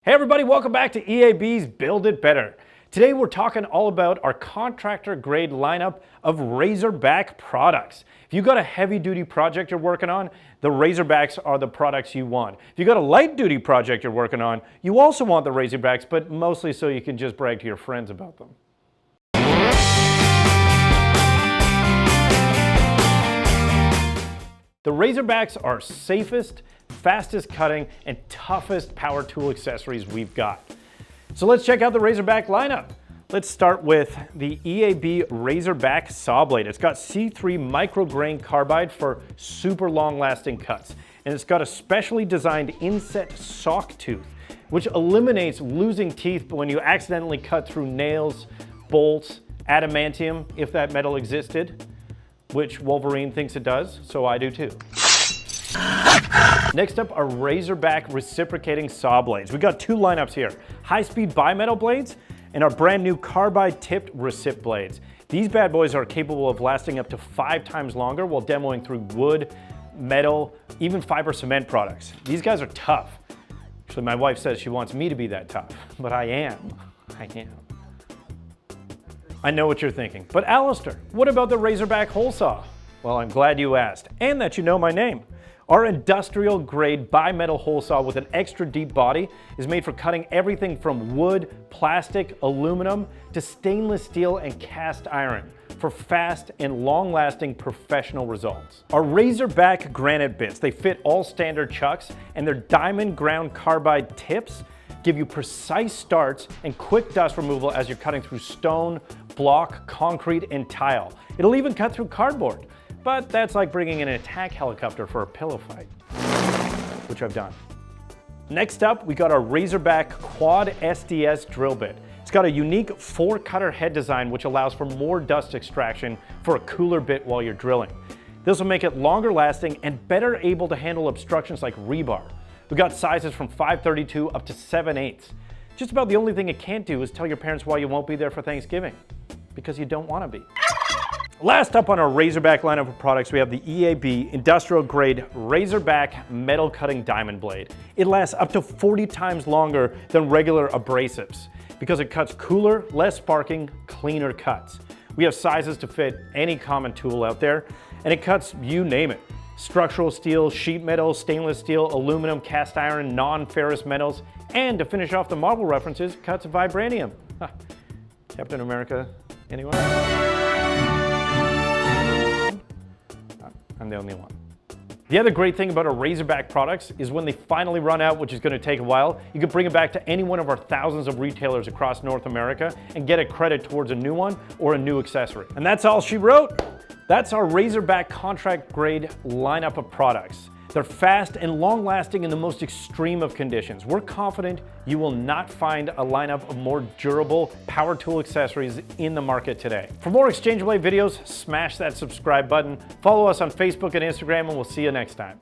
Hey everybody, welcome back to EAB's Build It Better. Today we're talking all about our contractor grade lineup of Razorback products. If you've got a heavy duty project you're working on, the Razorbacks are the products you want. If you've got a light duty project you're working on, you also want the Razorbacks, but mostly so you can just brag to your friends about them. The Razorbacks are safest, fastest cutting, and toughest power tool accessories we've got. So let's check out the Razorback lineup. Let's start with the EAB Razorback saw blade. It's got C3 micrograin carbide for super long lasting cuts. And it's got a specially designed inset sock tooth, which eliminates losing teeth when you accidentally cut through nails, bolts, adamantium, if that metal existed, which Wolverine thinks it does, so I do too. Next up are Razorback reciprocating saw blades. We got two lineups here, high-speed bimetal blades and our brand new carbide tipped recip blades. These bad boys are capable of lasting up to 5 times longer while demoing through wood, metal, even fiber cement products. These guys are tough. Actually, my wife says she wants me to be that tough, but I am. I know what you're thinking, but Alistair, what about the Razorback hole saw? Well, I'm glad you asked, and that you know my name. Our industrial grade bimetal hole saw with an extra deep body is made for cutting everything from wood, plastic, aluminum, to stainless steel and cast iron for fast and long-lasting professional results. Our Razorback granite bits, they fit all standard chucks, and their diamond ground carbide tips give you precise starts and quick dust removal as you're cutting through stone, block, concrete, and tile. It'll even cut through cardboard. But that's like bringing in an attack helicopter for a pillow fight, which I've done. Next up, we got our Razorback Quad SDS drill bit. It's got a unique 4-cutter head design which allows for more dust extraction for a cooler bit while you're drilling. This will make it longer lasting and better able to handle obstructions like rebar. We got sizes from 5/32 up to 7/8. Just about the only thing it can't do is tell your parents why you won't be there for Thanksgiving, because you don't want to be. Last up on our Razorback lineup of products, we have the EAB industrial grade Razorback metal cutting diamond blade. It lasts up to 40 times longer than regular abrasives because it cuts cooler, less sparking, cleaner cuts. We have sizes to fit any common tool out there, and it cuts you name it. Structural steel, sheet metal, stainless steel, aluminum, cast iron, non-ferrous metals, and to finish off the Marvel references, cuts vibranium. Captain America, anyone? I'm the only one. The other great thing about our Razorback products is when they finally run out, which is going to take a while, you can bring it back to any one of our thousands of retailers across North America and get a credit towards a new one or a new accessory. And that's all she wrote. That's our Razorback contract grade lineup of products. They're fast and long lasting in the most extreme of conditions. We're confident you will not find a lineup of more durable power tool accessories in the market today. For more Exchange Blade videos, smash that subscribe button, follow us on Facebook and Instagram, and we'll see you next time.